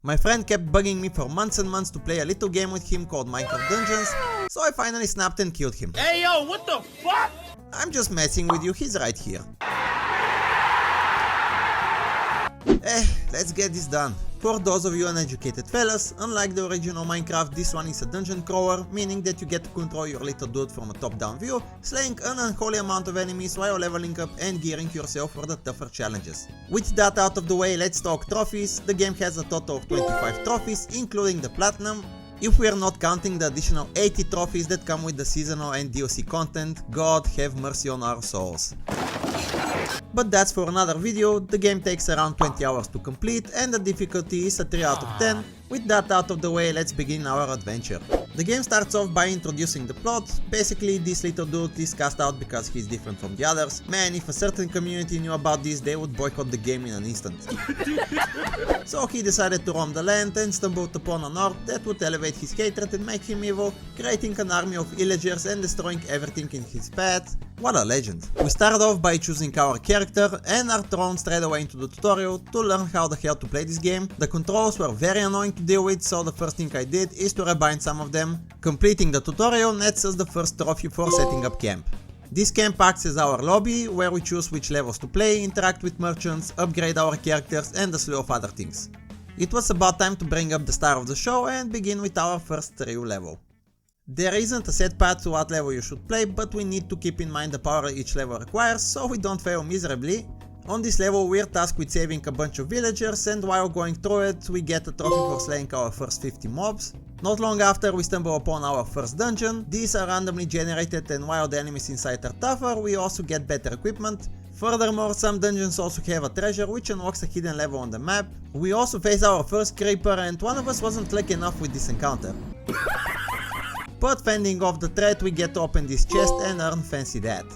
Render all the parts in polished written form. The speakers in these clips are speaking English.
My friend kept bugging me for months and months to play a little game with him called Minecraft Dungeons, so I finally snapped and killed him. Hey yo, what the fuck? I'm just messing with you, he's right here. Let's get this done. For those of you uneducated fellas, unlike the original Minecraft, this one is a dungeon crawler, meaning that you get to control your little dude from a top-down view, slaying an unholy amount of enemies while leveling up and gearing yourself for the tougher challenges. With that out of the way, let's talk trophies. The game has a total of 25 trophies, including the platinum. If we are not counting the additional 80 trophies that come with the seasonal and DLC content, God have mercy on our souls. But that's for another video. The game takes around 20 hours to complete and the difficulty is a 3 out of 10. With that out of the way, let's begin our adventure. The game starts off by introducing the plot. Basically, this little dude is cast out because he's different from the others. Man, if a certain community knew about this, they would boycott the game in an instant. So he decided to roam the land and stumbled upon an orc that would elevate his hatred and make him evil, creating an army of villagers and destroying everything in his path. What a legend. We start off by choosing our character and are thrown straight away into the tutorial to learn how the hell to play this game. The controls were very annoying to deal with, so the first thing I did is to rebind some of them. Completing the tutorial nets us the first trophy for setting up camp. This camp acts as our lobby, where we choose which levels to play, interact with merchants, upgrade our characters and a slew of other things. It was about time to bring up the star of the show and begin with our first real level. There isn't a set path to what level you should play, but we need to keep in mind the power each level requires so we don't fail miserably. On this level we're tasked with saving a bunch of villagers, and while going through it we get a trophy for slaying our first 50 mobs. Not long after we stumble upon our first dungeon. These are randomly generated, and while the enemies inside are tougher, we also get better equipment. Furthermore, some dungeons also have a treasure which unlocks a hidden level on the map. We also face our first creeper, and one of us wasn't lucky enough with this encounter. But fending off the threat, we get to open this chest and earn fancy that.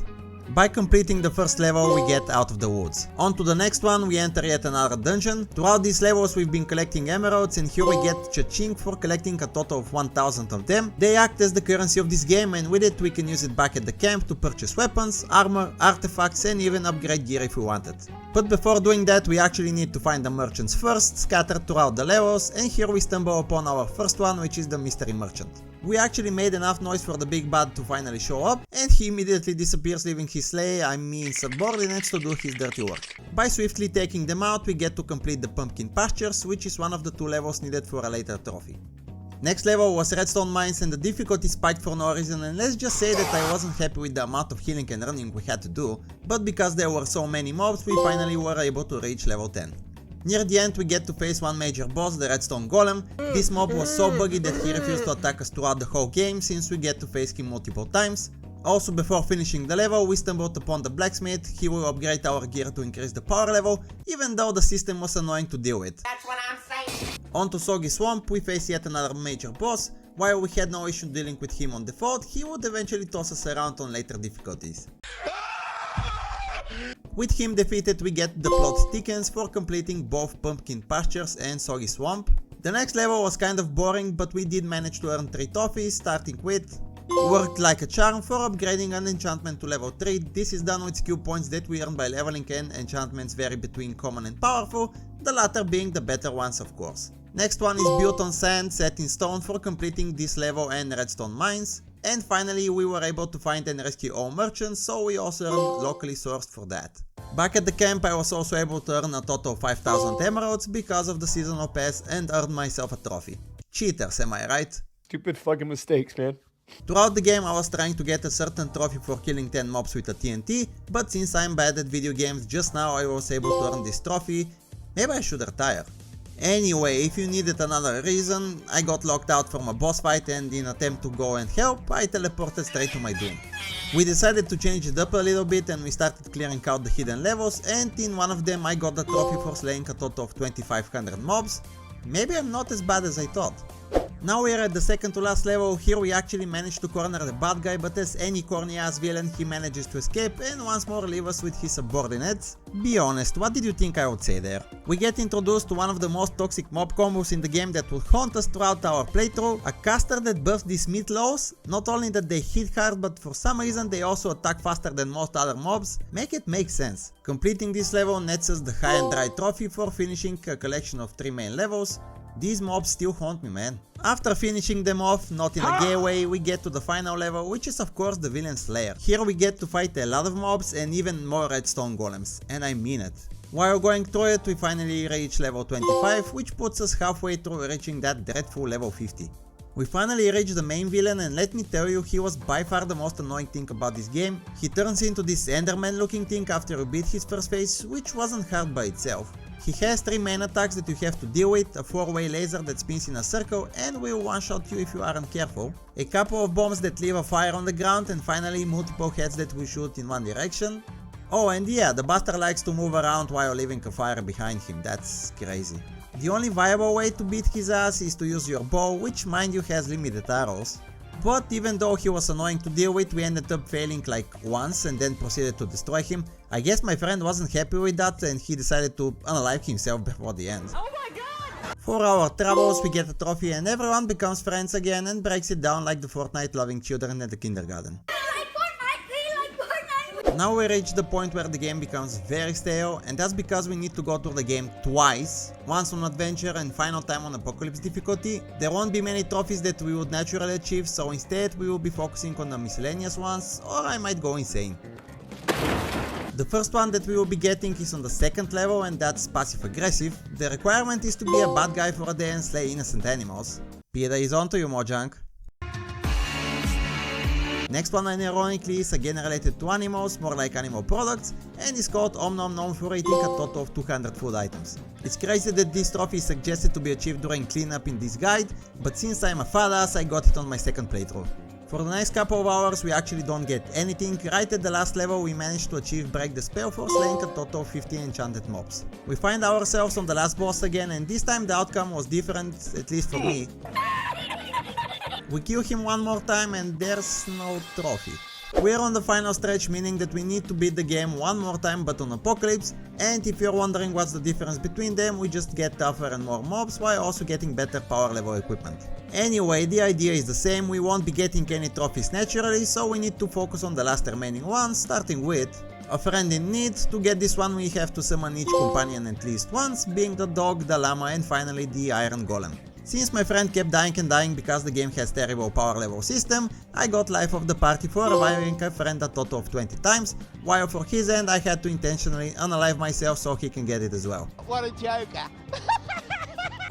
By completing the first level, we get out of the woods. On to the next one, we enter yet another dungeon. Throughout these levels we've been collecting emeralds, and here we get cha-ching for collecting a total of 1000 of them. They act as the currency of this game, and with it we can use it back at the camp to purchase weapons, armor, artifacts and even upgrade gear if we want it. But before doing that we actually need to find the merchants first, scattered throughout the levels, and here we stumble upon our first one, which is the mystery merchant. We actually made enough noise for the big bad to finally show up, and he immediately disappears, leaving his subordinates to do his dirty work. By swiftly taking them out we get to complete the pumpkin pastures, which is one of the 2 levels needed for a later trophy. Next level was redstone mines, and the difficulty spiked for no reason, and let's just say that I wasn't happy with the amount of healing and running we had to do, but because there were so many mobs we finally were able to reach level 10. Near the end we get to face one major boss, the redstone golem. This mob was so buggy that he refused to attack us throughout the whole game, since we get to face him multiple times. Also, before finishing the level we stumbled upon the blacksmith. He will upgrade our gear to increase the power level, even though the system was annoying to deal with. That's what I'm saying. On to Soggy Swamp, we face yet another major boss. While we had no issue dealing with him on default, he would eventually toss us around on later difficulties. With him defeated we get the plot thickens for completing both Pumpkin Pastures and Soggy Swamp. The next level was kind of boring, but we did manage to earn 3 trophies, starting with Worked Like a Charm for upgrading an enchantment to level 3. This is done with skill points that we earn by leveling, and enchantments vary between common and powerful, the latter being the better ones of course. Next one is Built on Sand, Set in Stone for completing this level and redstone mines. And finally we were able to find and rescue all merchants, so we also earned locally sourced for that. Back at the camp I was also able to earn a total of 5000 emeralds because of the seasonal pass and earned myself a trophy. Cheaters, am I right? Stupid fucking mistakes, man. Throughout the game I was trying to get a certain trophy for killing 10 mobs with a TNT, but since I'm bad at video games, just now I was able to earn this trophy. Maybe I should retire. Anyway, if you needed another reason, I got locked out from a boss fight, and in attempt to go and help, I teleported straight to my doom. We decided to change it up a little bit and we started clearing out the hidden levels, and in one of them I got the trophy for slaying a total of 2500 mobs. Maybe I'm not as bad as I thought. Now we are at the second to last level. Here we actually managed to corner the bad guy, but as any corny ass villain he manages to escape and once more leave us with his subordinates. Be honest, what did you think I would say there? We get introduced to one of the most toxic mob combos in the game that will haunt us throughout our playthrough, a caster that buffs these meatloaves. Not only that they hit hard, but for some reason they also attack faster than most other mobs. Make it make sense. Completing this level nets us the High and Dry trophy for finishing a collection of 3 main levels. These mobs still haunt me, man. After finishing them off, not in a gay way, we get to the final level, which is of course the Villain's Lair. Here we get to fight a lot of mobs and even more redstone golems, and I mean it. While going through it, we finally reach level 25, which puts us halfway through reaching that dreadful level 50. We finally reached the main villain, and let me tell you, he was by far the most annoying thing about this game. He turns into this Enderman looking thing after you beat his first phase, which wasn't hard by itself. He has 3 main attacks that you have to deal with, a 4-way laser that spins in a circle and will one-shot you if you aren't careful, a couple of bombs that leave a fire on the ground, and finally multiple heads that will shoot in one direction. Oh, and yeah, the bastard likes to move around while leaving a fire behind him, that's crazy. The only viable way to beat his ass is to use your bow, which mind you has limited arrows. But even though he was annoying to deal with, we ended up failing like once and then proceeded to destroy him. I guess my friend wasn't happy with that and he decided to unalive himself before the end. Oh my god! For our troubles, we get a trophy and everyone becomes friends again and breaks it down like the Fortnite loving children at the kindergarten. Now we reach the point where the game becomes very stale, and that's because we need to go through the game twice, once on adventure and final time on apocalypse difficulty. There won't be many trophies that we would naturally achieve, so instead we will be focusing on the miscellaneous ones, or I might go insane. The first one that we will be getting is on the second level, and that's passive aggressive. The requirement is to be a bad guy for a day and slay innocent animals. Peter is on to you, Mojang. Next one, ironically, is again related to animals, more like animal products, and is called Om Nom Nom for eating a total of 200 food items. It's crazy that this trophy is suggested to be achieved during cleanup in this guide, but since I'm a fat ass, I got it on my second playthrough. For the next couple of hours we actually don't get anything. Right at the last level we managed to achieve break the spell for slaying a total of 15 enchanted mobs. We find ourselves on the last boss again, and this time the outcome was different, at least for me. We kill him one more time and there's no trophy. We're on the final stretch, meaning that we need to beat the game one more time but on Apocalypse, and if you're wondering what's the difference between them, we just get tougher and more mobs while also getting better power level equipment. Anyway, the idea is the same, we won't be getting any trophies naturally, so we need to focus on the last remaining ones, starting with a friend in need. To get this one we have to summon each companion at least once, being the dog, the llama and finally the iron golem. Since my friend kept dying and dying because the game has terrible power level system, I got life of the party for reviving a friend a total of 20 times, while for his end I had to intentionally unalive myself so he can get it as well. What a joker!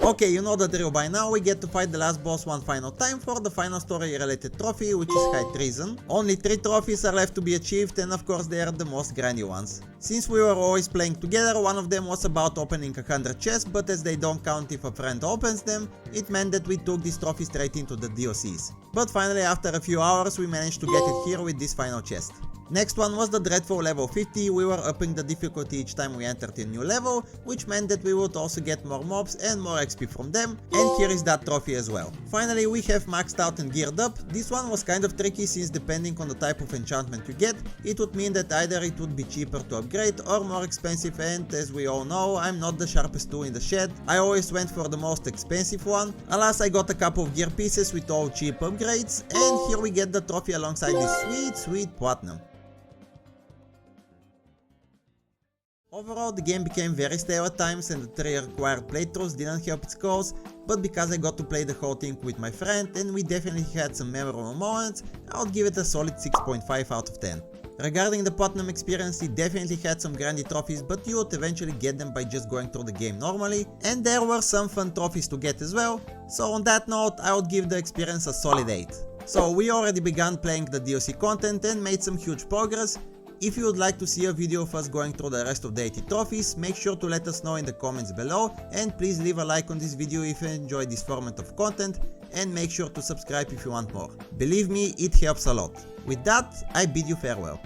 Okay, you know the drill by now, we get to fight the last boss one final time for the final story related trophy, which is High Treason. Only 3 trophies are left to be achieved and of course they are the most grindy ones. Since we were always playing together, one of them was about opening 100 chests, but as they don't count if a friend opens them, it meant that we took this trophy straight into the DLCs. But finally after a few hours we managed to get it here with this final chest. Next one was the dreadful level 50, we were upping the difficulty each time we entered a new level, which meant that we would also get more mobs and more XP from them, and here is that trophy as well. Finally we have maxed out and geared up. This one was kind of tricky since depending on the type of enchantment you get, it would mean that either it would be cheaper to upgrade or more expensive, and as we all know, I'm not the sharpest tool in the shed. I always went for the most expensive one. Alas, I got a couple of gear pieces with all cheap upgrades, and here we get the trophy alongside this sweet platinum. Overall, the game became very stale at times and the 3 required playthroughs didn't help its cause, but because I got to play the whole thing with my friend and we definitely had some memorable moments, I would give it a solid 6.5 out of 10. Regarding the platinum experience, it definitely had some grindy trophies, but you would eventually get them by just going through the game normally, and there were some fun trophies to get as well, so on that note I would give the experience a solid 8. So we already began playing the DLC content and made some huge progress. If you would like to see a video of us going through the rest of the 80 trophies, make sure to let us know in the comments below, and please leave a like on this video if you enjoy this format of content, and make sure to subscribe if you want more. Believe me, it helps a lot. With that, I bid you farewell.